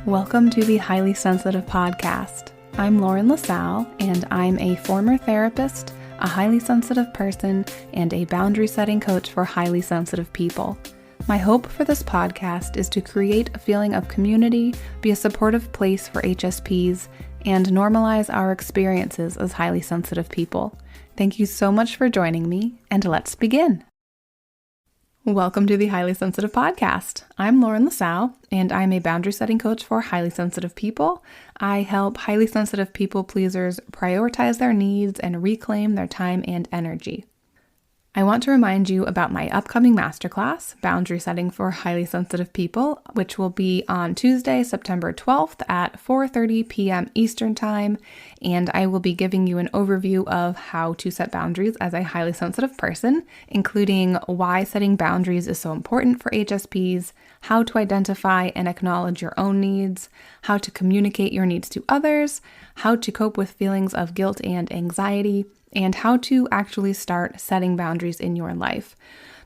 Welcome to the Highly Sensitive Podcast. I'm Lauren LaSalle, and I'm a former therapist, a highly sensitive person, and a boundary-setting coach for highly sensitive people. My hope for this podcast is to create a feeling of community, be a supportive place for HSPs, and normalize our experiences as highly sensitive people. Thank you so much for joining me, and let's begin. Welcome to the Highly Sensitive Podcast. I'm Lauren LaSalle, and I'm a boundary setting coach for highly sensitive people. I help highly sensitive people pleasers prioritize their needs and reclaim their time and energy. I want to remind you about my upcoming masterclass, Boundary Setting for Highly Sensitive People, which will be on Tuesday, September 12th at 4:30 p.m. Eastern Time, and I will be giving you an overview of how to set boundaries as a highly sensitive person, including why setting boundaries is so important for HSPs, how to identify and acknowledge your own needs, how to communicate your needs to others, how to cope with feelings of guilt and anxiety, and how to actually start setting boundaries in your life.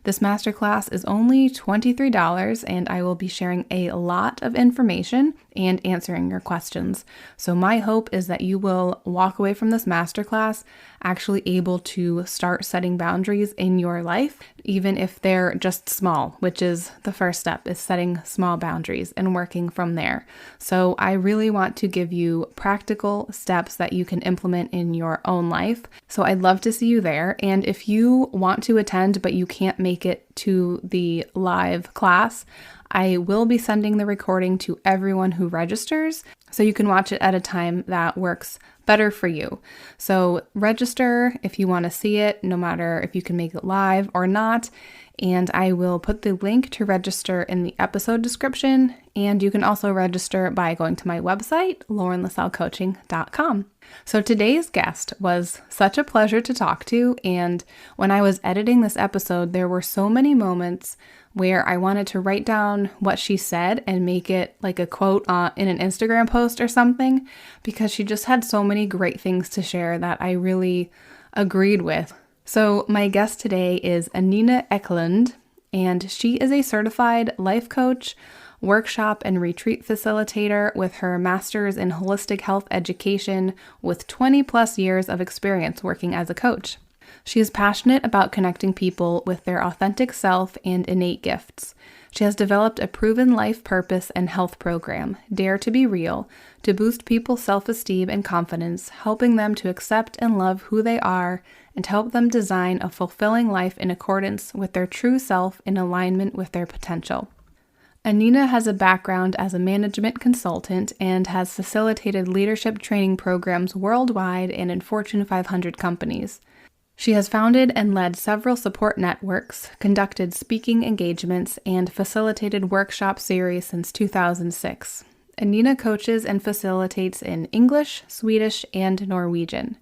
This masterclass is only $23, and I will be sharing a lot of information and answering your questions. So my hope is that you will walk away from this masterclass actually able to start setting boundaries in your life, even if they're just small, which is the first step, is setting small boundaries and working from there. So I really want to give you practical steps that you can implement in your own life. So I'd love to see you there. And if you want to attend, but you can't make it to the live class, I will be sending the recording to everyone who registers, so you can watch it at a time that works better for you. So register if you want to see it, no matter if you can make it live or not. And I will put the link to register in the episode description. And you can also register by going to my website, laurenlasallecoaching.com. So today's guest was such a pleasure to talk to. And when I was editing this episode, there were so many moments where I wanted to write down what she said and make it like a quote in an Instagram post or something, because she just had so many great things to share that I really agreed with. So my guest today is Anine Ekelund, and she is a certified life coach, workshop and retreat facilitator with her master's in holistic health education with 20 plus years of experience working as a coach. She is passionate about connecting people with their authentic self and innate gifts. She has developed a proven life purpose and health program, Dare to Be Real, to boost people's self-esteem and confidence, helping them to accept and love who they are and help them design a fulfilling life in accordance with their true self in alignment with their potential. Anine has a background as a management consultant and has facilitated leadership training programs worldwide and in Fortune 500 companies. She has founded and led several support networks, conducted speaking engagements, and facilitated workshop series since 2006. Anine coaches and facilitates in English, Swedish, and Norwegian.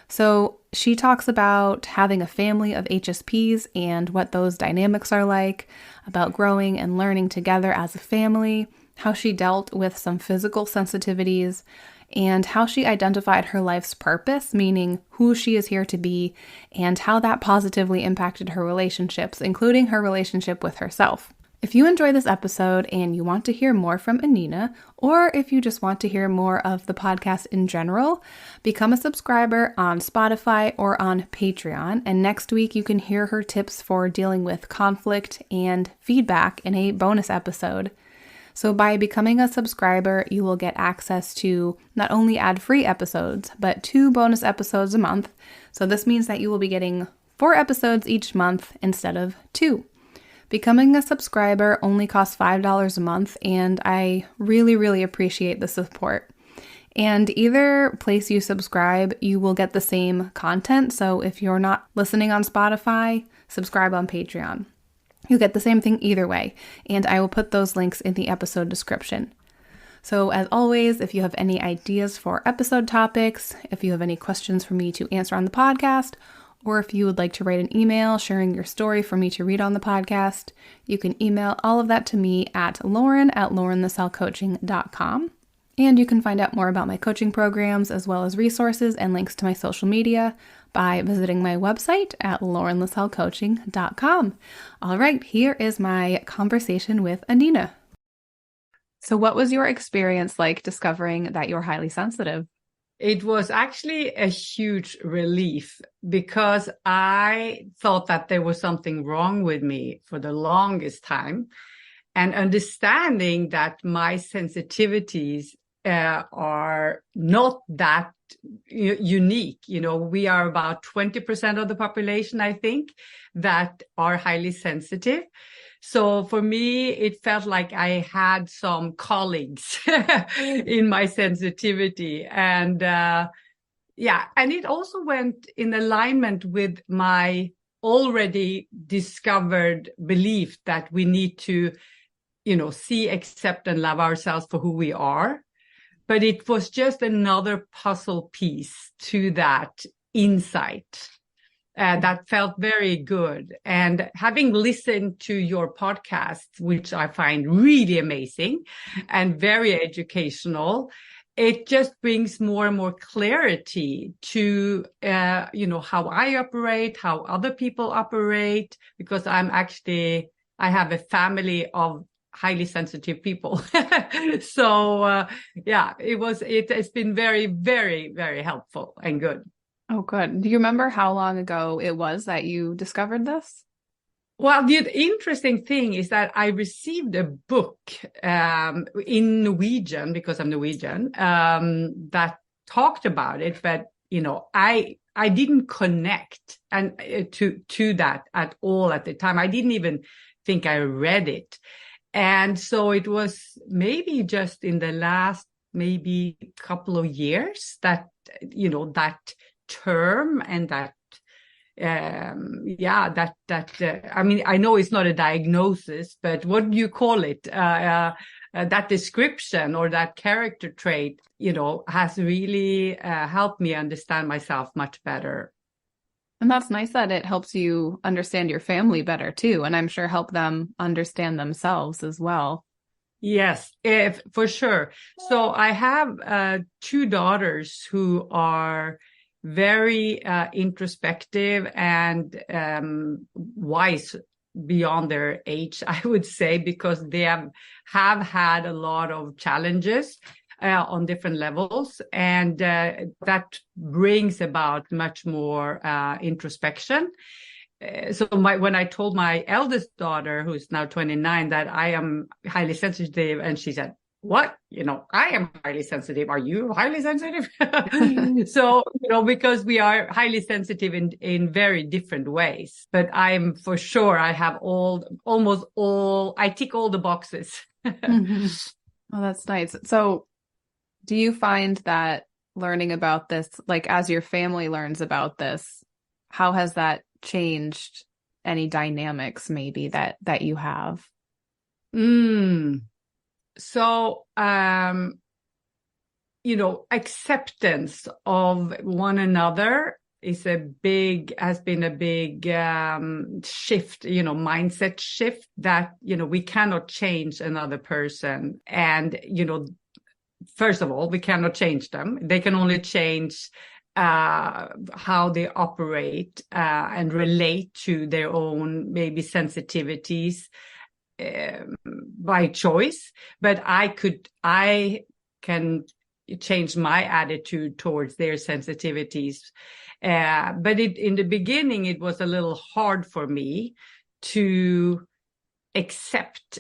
So she talks about having a family of HSPs and what those dynamics are like, about growing and learning together as a family, how she dealt with some physical sensitivities, and how she identified her life's purpose, meaning who she is here to be, and how that positively impacted her relationships, including her relationship with herself. If you enjoy this episode and you want to hear more from Anine, or if you just want to hear more of the podcast in general, become a subscriber on Spotify or on Patreon, and next week you can hear her tips for dealing with conflict and feedback in a bonus episode. So by becoming a subscriber, you will get access to not only ad-free episodes, but 2 bonus episodes a month. So this means that you will be getting 4 episodes each month instead of 2. Becoming a subscriber only costs $5 a month, and I really, really appreciate the support. And either place you subscribe, you will get the same content. So if you're not listening on Spotify, subscribe on Patreon. You'll get the same thing either way, and I will put those links in the episode description. So as always, if you have any ideas for episode topics, if you have any questions for me to answer on the podcast, or if you would like to write an email sharing your story for me to read on the podcast, you can email all of that to me at lauren@laurenlasallecoaching.com. And you can find out more about my coaching programs as well as resources and links to my social media by visiting my website at laurenlasallecoaching.com. All right, here is my conversation with Anine. So what was your experience like discovering that you're highly sensitive? It was actually a huge relief because I thought that there was something wrong with me for the longest time. And understanding that my sensitivities are not that unique. You know, we are about 20% of the population, I think, that are highly sensitive. So for me, it felt like I had some colleagues in my sensitivity. And yeah, and it also went in alignment with my already discovered belief that we need to, see, accept, and love ourselves for who we are. But it was just another puzzle piece to that insight. That felt very good. And having listened to your podcast, which I find really amazing and very educational, it just brings more and more clarity to, how I operate, how other people operate, because I have a family of highly sensitive people. So, it has been very, very, very helpful and good. Oh, good. Do you remember how long ago it was that you discovered this? Well, the interesting thing is that I received a book in Norwegian, because I'm Norwegian, that talked about it, but I didn't connect and to that at all at the time. I didn't even think I read it, and so it was maybe just in the last maybe couple of years that that term and that I mean, I know it's not a diagnosis, but what do you call it? That description or that character trait, has really helped me understand myself much better. And that's nice that it helps you understand your family better too, and I'm sure help them understand themselves as well. Yes, for sure. So I have 2 daughters who are very introspective and wise beyond their age, I would say, because they have had a lot of challenges on different levels, and that brings about much more introspection. So when I told my eldest daughter, who's now 29, that I am highly sensitive, and she said, "What? I am highly sensitive. Are you highly sensitive?" So, because we are highly sensitive in very different ways, but I'm for sure I have I tick all the boxes. Mm-hmm. Well, that's nice. So do you find that learning about this, like as your family learns about this, how has that changed any dynamics maybe that you have? So, acceptance of one another has been a big shift, mindset shift that, we cannot change another person. And, first of all, we cannot change them. They can only change how they operate and relate to their own maybe sensitivities by choice. But I can change my attitude towards their sensitivities. But in the beginning, it was a little hard for me to accept,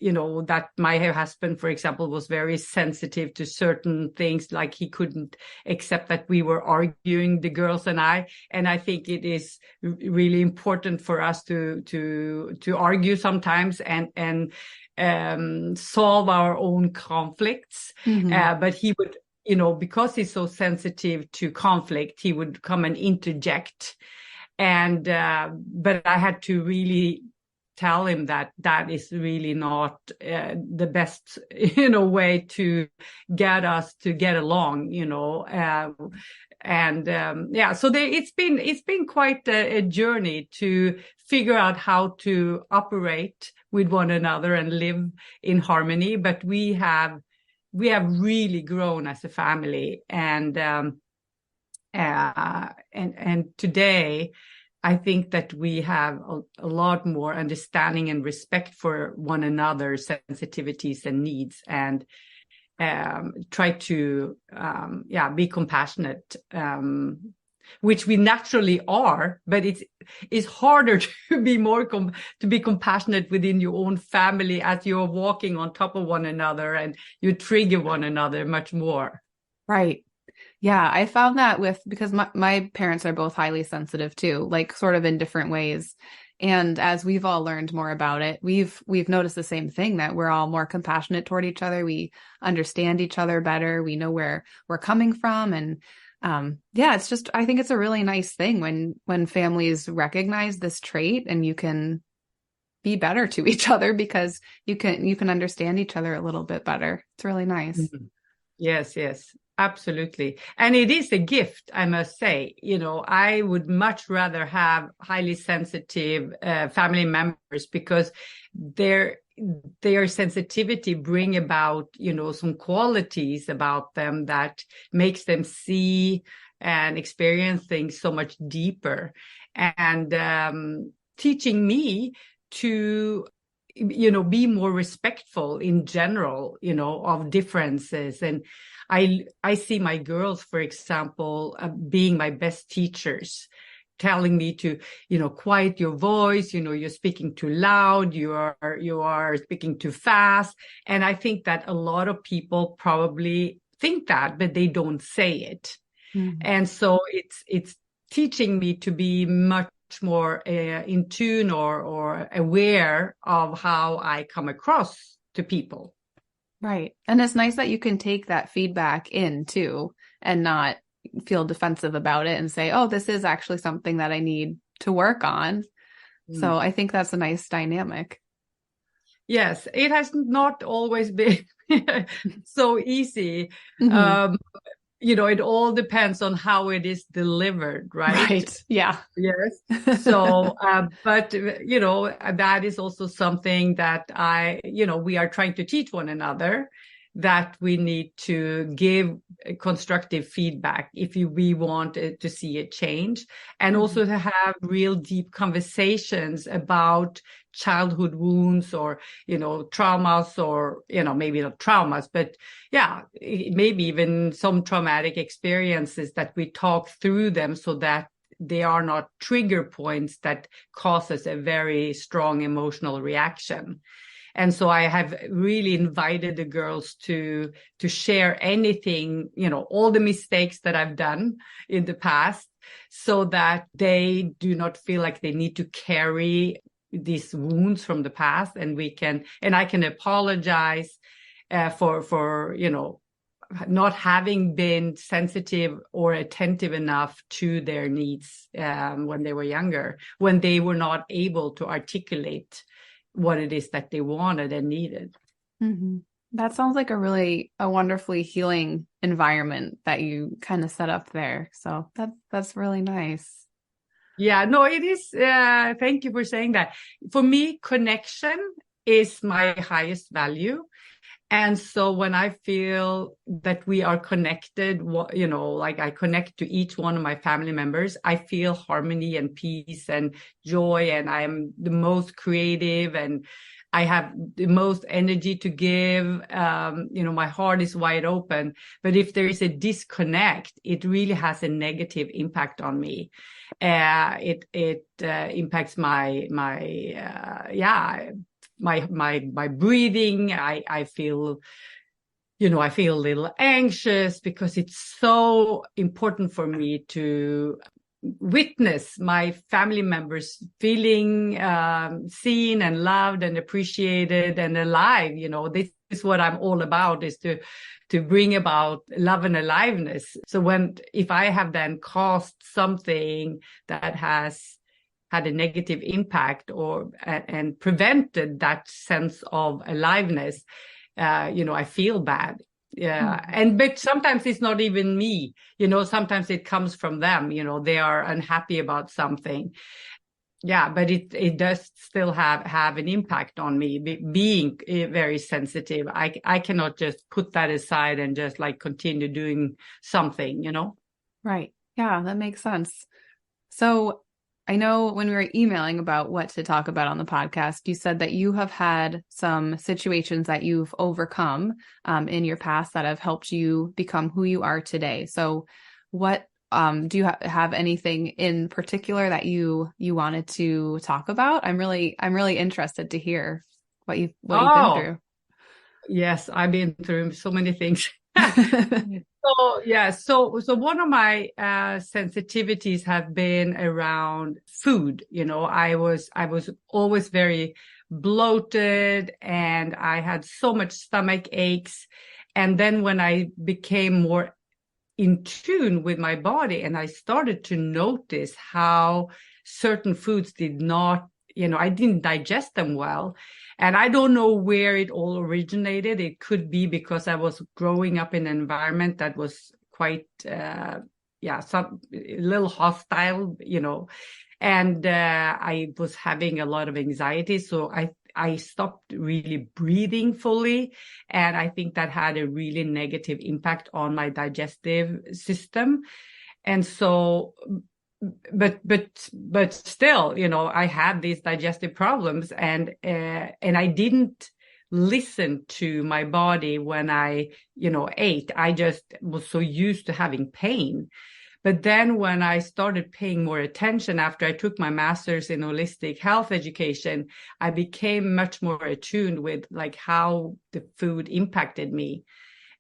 that my husband, for example, was very sensitive to certain things, like he couldn't accept that we were arguing, the girls and I. And I think it is really important for us to argue sometimes and solve our own conflicts. Mm-hmm. But he would, because he's so sensitive to conflict, he would come and interject. And but I had to really tell him that is really not the best, way to get us to get along, so it's been quite a journey to figure out how to operate with one another and live in harmony. But we have really grown as a family, and today I think that we have a lot more understanding and respect for one another's sensitivities and needs, and try to be compassionate, which we naturally are, but it's harder to be more to be compassionate within your own family as you're walking on top of one another and you trigger one another much more. Right. Yeah, I found that because my parents are both highly sensitive too, like sort of in different ways. And as we've all learned more about it, we've noticed the same thing, that we're all more compassionate toward each other. We understand each other better. We know where we're coming from. And it's just, I think it's a really nice thing when families recognize this trait, and you can be better to each other because you can understand each other a little bit better. It's really nice. Mm-hmm. Yes, absolutely. And it is a gift, I must say. I would much rather have highly sensitive family members, because their sensitivity bring about, some qualities about them that makes them see and experience things so much deeper. And teaching me to be more respectful in general, of differences. And I see my girls, for example, being my best teachers, telling me to, quiet your voice, you're speaking too loud, you are speaking too fast. And I think that a lot of people probably think that, but they don't say it. Mm-hmm. And so it's teaching me to be much more in tune or aware of how I come across to people. Right. And it's nice that you can take that feedback in too, and not feel defensive about it and say, oh, this is actually something that I need to work on. So I think that's a nice dynamic. Yes, it has not always been so easy. Mm-hmm. It all depends on how it is delivered, right? Right. Yeah. Yes. So, but, that is also something that we are trying to teach one another, that we need to give constructive feedback if we want to see a change, and also to have real deep conversations about childhood wounds or, traumas, or, maybe not traumas, but maybe even some traumatic experiences, that we talk through them so that they are not trigger points that causes a very strong emotional reaction. And so I have really invited the girls to share anything, all the mistakes that I've done in the past, so that they do not feel like they need to carry these wounds from the past. And I can apologize for not having been sensitive or attentive enough to their needs when they were younger, when they were not able to articulate what it is that they wanted and needed. Mm-hmm. That sounds like a wonderfully healing environment that you kind of set up there. So that's really nice. Yeah, no, it is. Thank you for saying that. For me, connection is my highest value. And so when I feel that we are connected, like I connect to each one of my family members, I feel harmony and peace and joy, and I'm the most creative, and I have the most energy to give. My heart is wide open. But if there is a disconnect, it really has a negative impact on me. It impacts my breathing. I feel, I feel a little anxious, because it's so important for me to witness my family members feeling seen and loved and appreciated and alive. This is what I'm all about, is to bring about love and aliveness. So if I have then caused something that has had a negative impact and prevented that sense of aliveness, I feel bad. Yeah. But sometimes it's not even me, sometimes it comes from them, they are unhappy about something. Yeah, but it does still have an impact on me, being very sensitive. I cannot just put that aside and just like continue doing something, Right. Yeah, that makes sense. So I know when we were emailing about what to talk about on the podcast, you said that you have had some situations that you've overcome in your past that have helped you become who you are today. So what do you have anything in particular that you wanted to talk about? I'm really interested to hear what you've been through. Yes, I've been through so many things. So yeah, so one of my sensitivities have been around food. You know, I was always very bloated, and I had so much stomach aches. And then when I became more in tune with my body, and I started to notice how certain foods did not, you know, I didn't digest them well. And I don't know where it all originated. It could be because I was growing up in an environment that was quite, a little hostile, you know, and I was having a lot of anxiety. So I stopped really breathing fully. And I think that had a really negative impact on my digestive system. And so, but still, you know, I had these digestive problems, and I didn't listen to my body when I, you know, ate. I just was so used to having pain. But then when I started paying more attention after I took my master's in holistic health education, I became much more attuned with like how the food impacted me.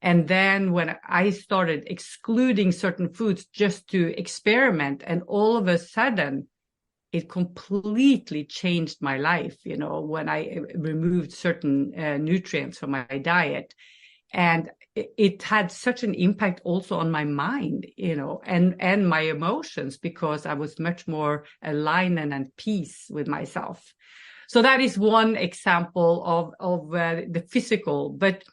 And then when I started excluding certain foods just to experiment, and all of a sudden it completely changed my life, you know, when I removed certain nutrients from my diet. And it had such an impact also on my mind, you know, and my emotions, because I was much more aligned and at peace with myself. So that is one example of the physical. But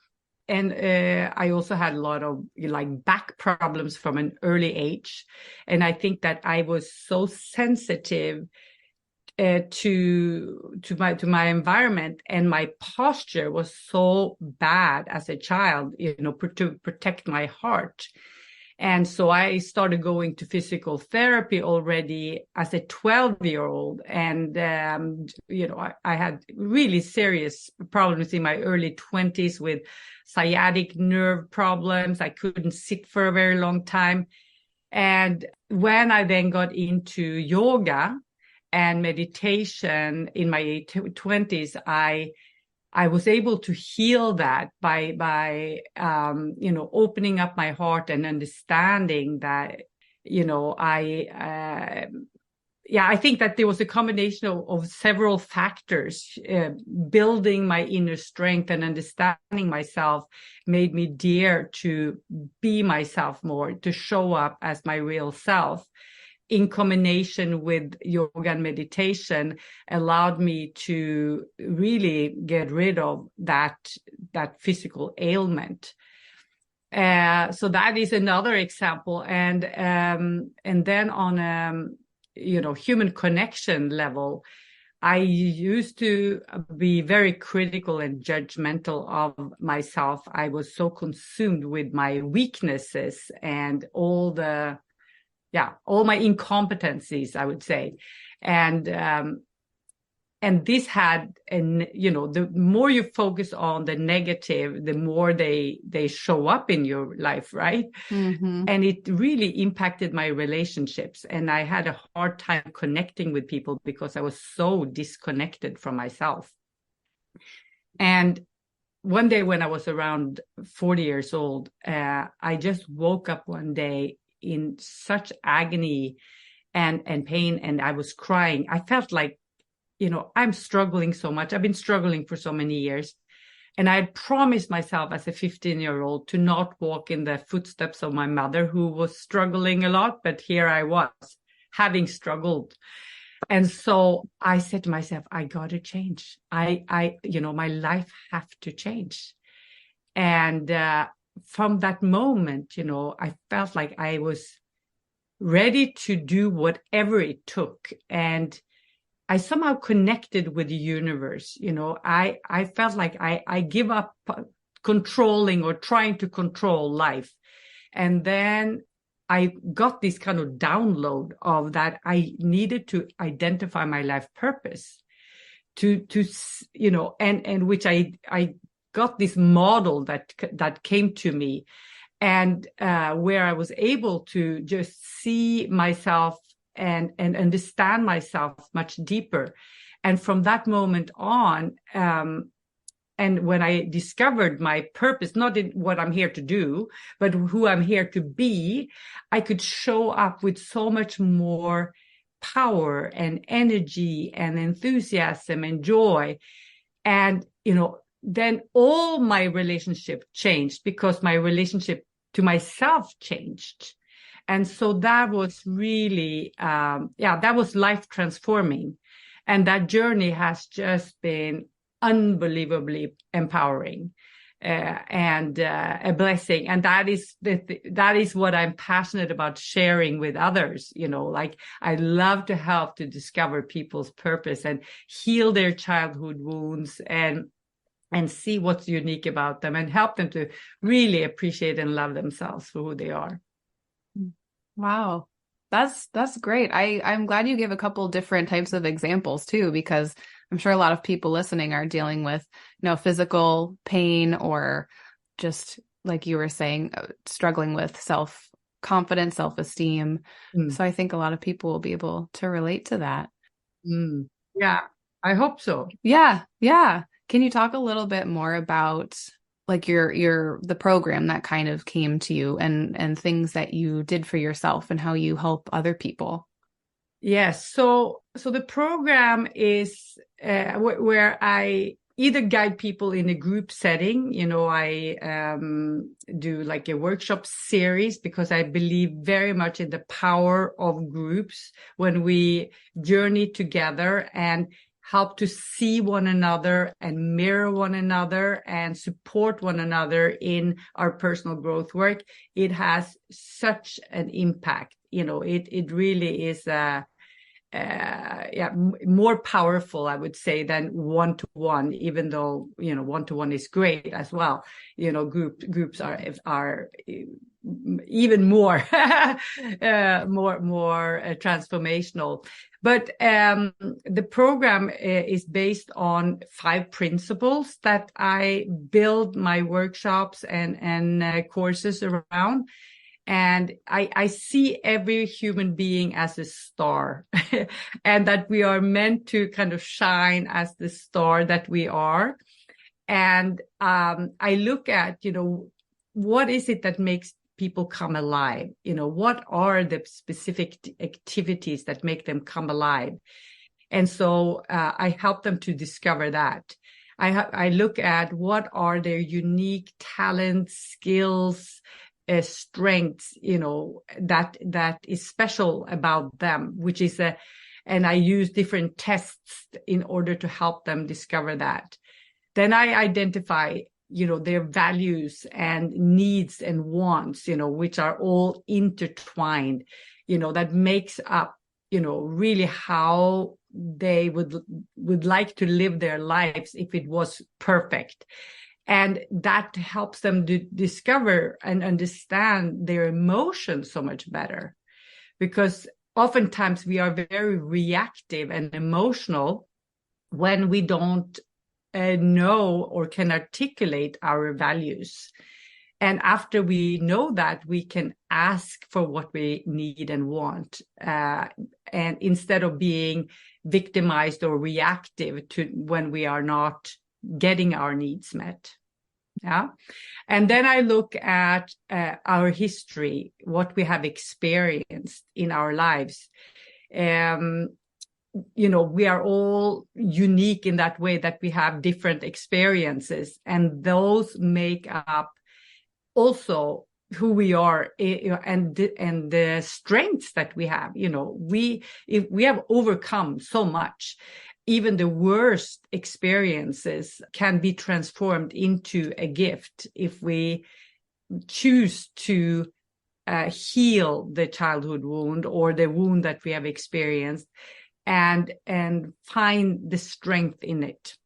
I also had a lot of like back problems from an early age. And I think that I was so sensitive to my environment, and my posture was so bad as a child, you know, to protect my heart. And so I started going to physical therapy already as a 12-year-old. And, you know, I had really serious problems in my early 20s with sciatic nerve problems. I couldn't sit for a very long time. And when I then got into yoga and meditation in my 20s, I was able to heal that by you know, opening up my heart and understanding that, you know, I think that there was a combination of several factors. Building my inner strength and understanding myself made me dare to be myself more, to show up as my real self, in combination with yoga and meditation, allowed me to really get rid of that physical ailment. So that is another example. And then on you know, human connection level, I used to be very critical and judgmental of myself. I was so consumed with my weaknesses and all my incompetencies, I would say. And this had, and you know, the more you focus on the negative, the more they show up in your life, right? Mm-hmm. And it really impacted my relationships. And I had a hard time connecting with people because I was so disconnected from myself. And one day when I was around 40 years old, I just woke up one day in such agony and pain, and I was crying. I felt like, you know, I'm struggling so much. I've been struggling for so many years. And I had promised myself as a 15-year-old to not walk in the footsteps of my mother, who was struggling a lot. But here I was, having struggled. And so I said to myself, I got to change. You know, my life have to change. And from that moment, you know, I felt like I was ready to do whatever it took. And I somehow connected with the universe. You know, I felt like I give up controlling or trying to control life. And then I got this kind of download of that I needed to identify my life purpose to and which I got this model that came to me, and where I was able to just see myself and understand myself much deeper. And from that moment on, and when I discovered my purpose, not in what I'm here to do, but who I'm here to be, I could show up with so much more power and energy and enthusiasm and joy. And, then all my relationship changed, because my relationship to myself changed. And so that was really, that was life transforming. And that journey has just been unbelievably empowering and a blessing. And that is what I'm passionate about sharing with others. Like, I love to help to discover people's purpose and heal their childhood wounds and see what's unique about them, and help them to really appreciate and love themselves for who they are. Wow. That's great. I'm glad you gave a couple different types of examples too, because I'm sure a lot of people listening are dealing with, physical pain, or just like you were saying, struggling with self-confidence, self-esteem. So I think a lot of people will be able to relate to that. Yeah, I hope so. Yeah. Yeah. Can you talk a little bit more about like the program that kind of came to you, and things that you did for yourself and how you help other people? Yes. So the program is where I either guide people in a group setting. I do like a workshop series, because I believe very much in the power of groups when we journey together and help to see one another and mirror one another and support one another in our personal growth work. It has such an impact. It really is more powerful, I would say, than one-to-one, even though, one-to-one is great as well. Groups are even more, more transformational. But the program is based on 5 principles that I build my workshops and courses around. And I see every human being as a star, and that we are meant to kind of shine as the star that we are. And I look at, what is it that makes people come alive? What are the specific activities that make them come alive? And so I help them to discover that. I look at what are their unique talents, skills, strengths, that is special about them, which is and I use different tests in order to help them discover that. Then I identify, their values and needs and wants, which are all intertwined, that makes up, really how they would like to live their lives if it was perfect. And that helps them to discover and understand their emotions so much better, because oftentimes we are very reactive and emotional when we don't know or can articulate our values. And after we know that, we can ask for what we need and want, and instead of being victimized or reactive to when we are not getting our needs met. Yeah. And then I look at our history, what we have experienced in our lives. We are all unique in that way, that we have different experiences, and those make up also who we are, and the strengths that we have. If we have overcome so much. Even the worst experiences can be transformed into a gift if we choose to heal the childhood wound or the wound that we have experienced, and find the strength in it.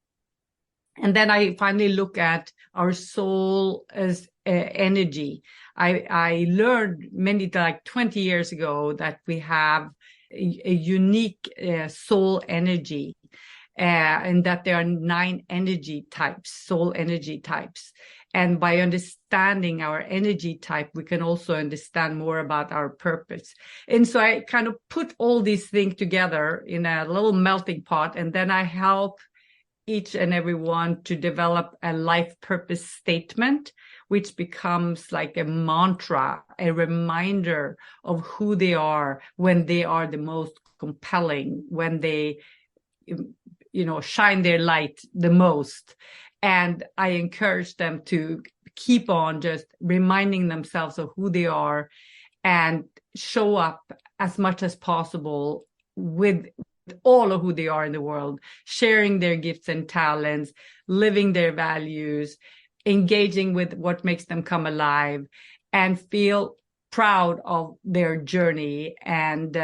And then I finally look at our soul as energy. I learned like 20 years ago that we have a unique soul energy, and that there are 9 energy types, soul energy types. And by understanding our energy type, we can also understand more about our purpose. And so I kind of put all these things together in a little melting pot, and then I help each and every one to develop a life purpose statement, which becomes like a mantra, a reminder of who they are when they are the most compelling, when they, shine their light the most. And I encourage them to keep on just reminding themselves of who they are and show up as much as possible with all of who they are in the world, sharing their gifts and talents, living their values, engaging with what makes them come alive, and feel proud of their journey, and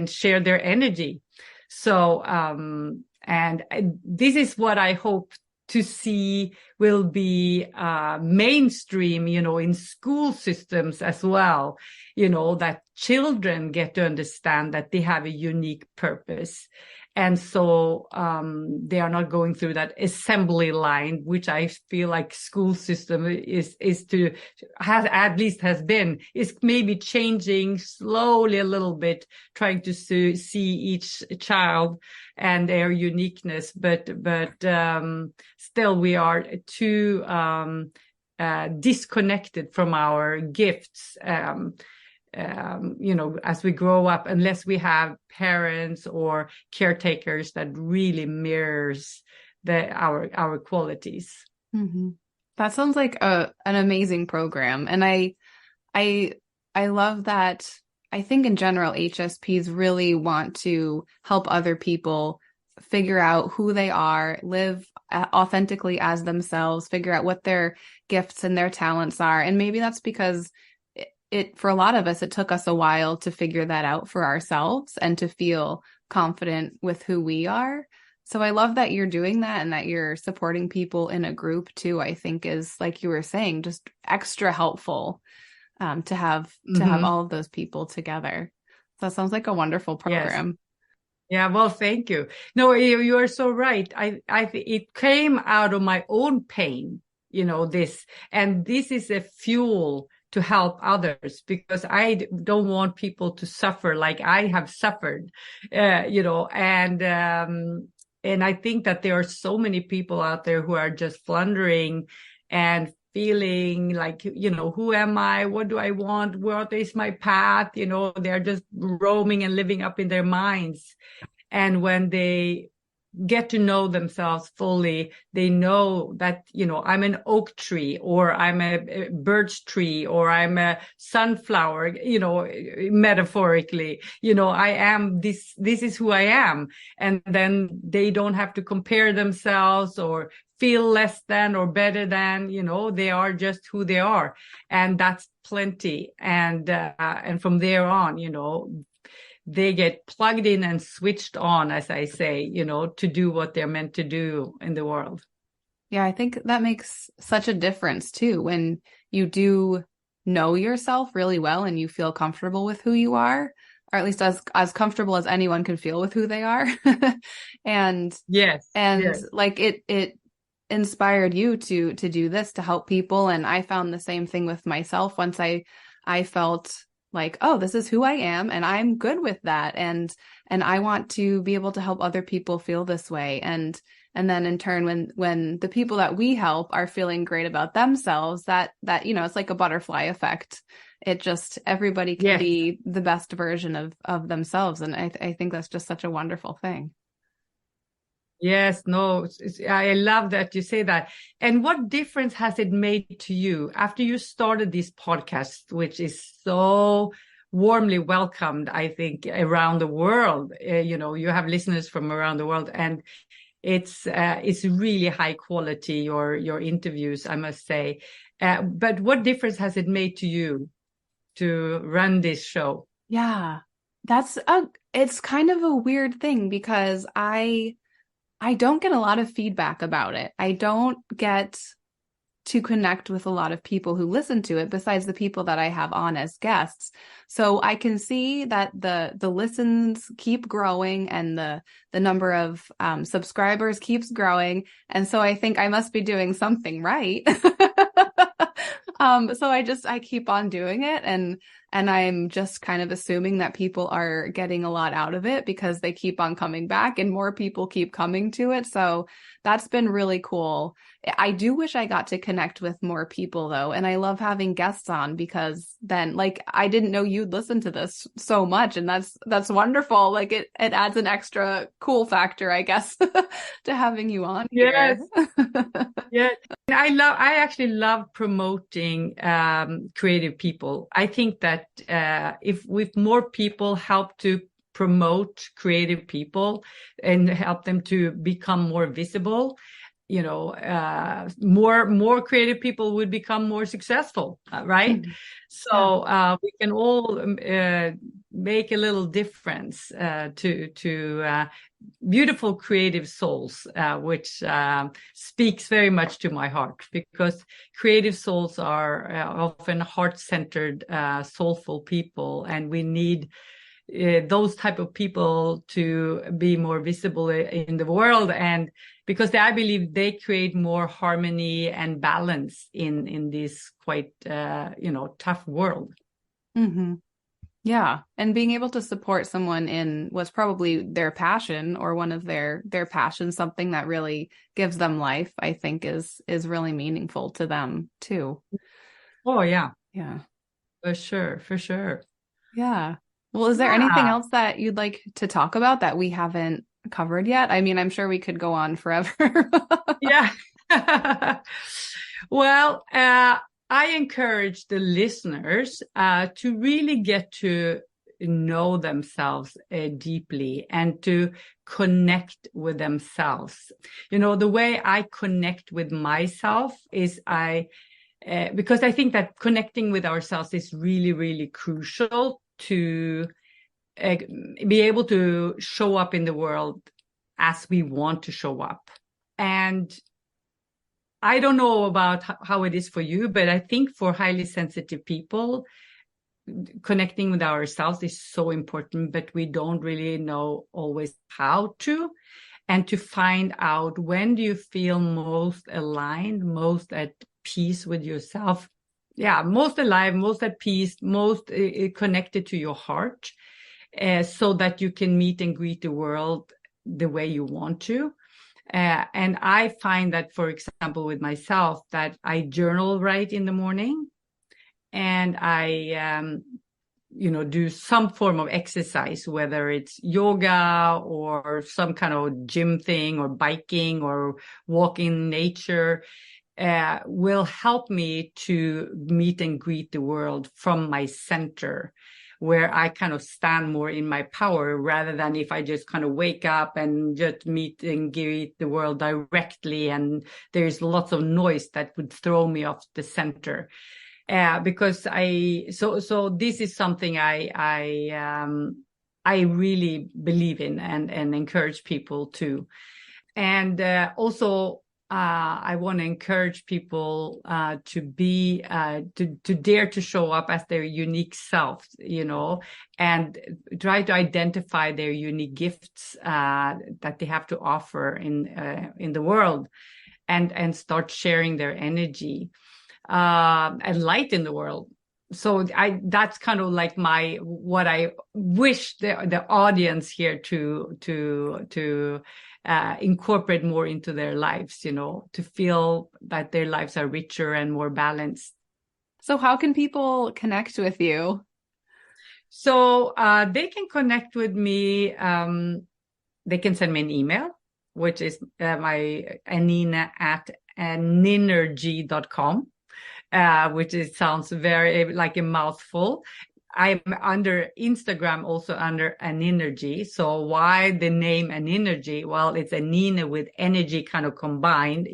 share their energy. So, and this is what I hope to see will be mainstream, in school systems as well, that children get to understand that they have a unique purpose. And so they are not going through that assembly line, which I feel like school system is maybe changing slowly a little bit, trying to see each child and their uniqueness. But still we are too disconnected from our gifts. As we grow up, unless we have parents or caretakers that really mirrors our qualities. Mm-hmm. That sounds like an amazing program. And I love that. I think in general, HSPs really want to help other people figure out who they are, live authentically as themselves, figure out what their gifts and their talents are. And maybe that's because for a lot of us, it took us a while to figure that out for ourselves and to feel confident with who we are. So I love that you're doing that and that you're supporting people in a group too. I think is, like you were saying, just extra helpful to have all of those people together. So that sounds like a wonderful program. Yes. Yeah, well, thank you. No, you are so right. It came out of my own pain, this is a fuel to help others, because I don't want people to suffer like I have suffered, and I think that there are so many people out there who are just floundering and feeling like, who am I? What do I want? What is my path? They're just roaming and living up in their minds. And when they get to know themselves fully, they know that, I'm an oak tree, or I'm a birch tree, or I'm a sunflower, metaphorically, I am this is who I am. And then they don't have to compare themselves or feel less than or better than, they are just who they are. And that's plenty. And from there on, they get plugged in and switched on, as I say, to do what they're meant to do in the world. Yeah, I think that makes such a difference too, when you do know yourself really well and you feel comfortable with who you are, or at least as comfortable as anyone can feel with who they are. And yes, like it inspired you to do this, to help people. And I found the same thing with myself once I felt like, oh, this is who I am and I'm good with that. And I want to be able to help other people feel this way. And then in turn, when the people that we help are feeling great about themselves, that, it's like a butterfly effect. It just, everybody can be the best version of themselves. And I think that's just such a wonderful thing. Yes, no, I love that you say that. And what difference has it made to you after you started this podcast, which is so warmly welcomed, I think, around the world? You have listeners from around the world, and it's really high quality, your interviews, I must say. But what difference has it made to you to run this show? Yeah, it's kind of a weird thing, because I don't get a lot of feedback about it. I don't get to connect with a lot of people who listen to it besides the people that I have on as guests. So I can see that the listens keep growing and the number of subscribers keeps growing. And so I think I must be doing something right. So I keep on doing it, and I'm just kind of assuming that people are getting a lot out of it because they keep on coming back and more people keep coming to it. So that's been really cool. I do wish I got to connect with more people though. And I love having guests on because then like I didn't know you'd listen to this so much, and that's wonderful. Like it adds an extra cool factor, I guess, to having you on Yes. here. Yeah. I actually love promoting creative people. I think that if more people help to promote creative people and help them to become more visible, more creative people would become more successful, right? Mhm. So we can all make a little difference to beautiful creative souls, which speaks very much to my heart, because creative souls are often heart-centered, soulful people, and we need those type of people to be more visible in the world, and because I believe they create more harmony and balance in this quite tough world. Mm-hmm. Yeah. And being able to support someone in what's probably their passion or one of their passions, something that really gives them life, I think is really meaningful to them too. Oh yeah. Yeah. For sure. Yeah. Well, is there anything Yeah. else that you'd like to talk about that we haven't covered yet? I mean, I'm sure we could go on forever. Yeah. Well, I encourage the listeners to really get to know themselves deeply and to connect with themselves. The way I connect with myself is because I think that connecting with ourselves is really, really crucial to be able to show up in the world as we want to show up. And I don't know about how it is for you, but I think for highly sensitive people, connecting with ourselves is so important, but we don't really know always how to. And to find out, when do you feel most aligned, most at peace with yourself? Yeah, most alive, most at peace, most connected to your heart, so that you can meet and greet the world the way you want to. And I find that, for example, with myself, that I journal right in the morning, and I, do some form of exercise, whether it's yoga or some kind of gym thing or biking or walking in nature, will help me to meet and greet the world from my center, where I kind of stand more in my power, rather than if I just kind of wake up and just meet and greet the world directly. And there's lots of noise that would throw me off the center. Because so this is something I really believe in and encourage people to. And also, I want to encourage people to be to dare to show up as their unique self, and try to identify their unique gifts that they have to offer in the world, and start sharing their energy and light in the world. So that's kind of like what I wish the audience here to incorporate more into their lives, to feel that their lives are richer and more balanced. So how can people connect with you? So they can connect with me. They can send me an email, which is my Anine at andNorwegian.com. Which sounds very like a mouthful. I'm under Instagram, also under Anenergy. So why the name Anenergy? Well, it's Anine with energy kind of combined,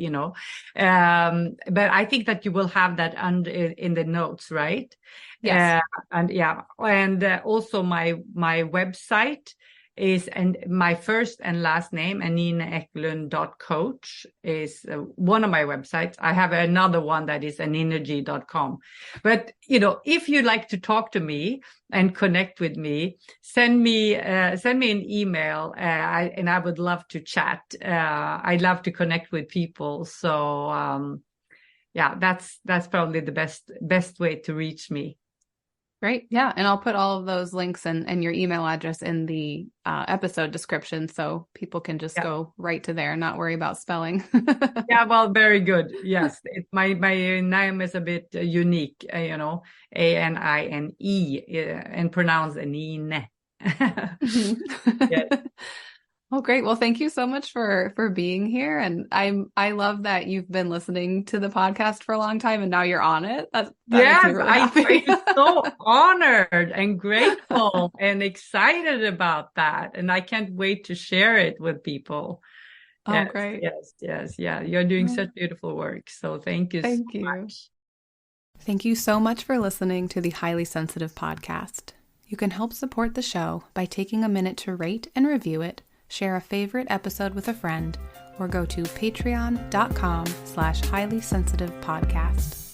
But I think that you will have that in the notes, right? Yes. And also my website is, and my first and last name, AnineEkelund.coach, is one of my websites. I have another one that is anenergy.com. But, if you'd like to talk to me and connect with me, send me an email, and I would love to chat. I love to connect with people. So, that's probably the best way to reach me. Great. Yeah. And I'll put all of those links and your email address in the episode description so people can just go right to there and not worry about spelling. Yeah, well, very good. Yes. My name is a bit unique, Anine, and pronounced Anine. Yes. Well, great. Well, thank you so much for being here. And I love that you've been listening to the podcast for a long time and now you're on it. That makes me really happy. I feel so honored and grateful and excited about that. And I can't wait to share it with people. Oh, yes, great. Yes. Yeah. You're doing such beautiful work. So thank you so much. Thank you so much for listening to the Highly Sensitive podcast. You can help support the show by taking a minute to rate and review it, share a favorite episode with a friend, or go to patreon.com/highlysensitivepodcast.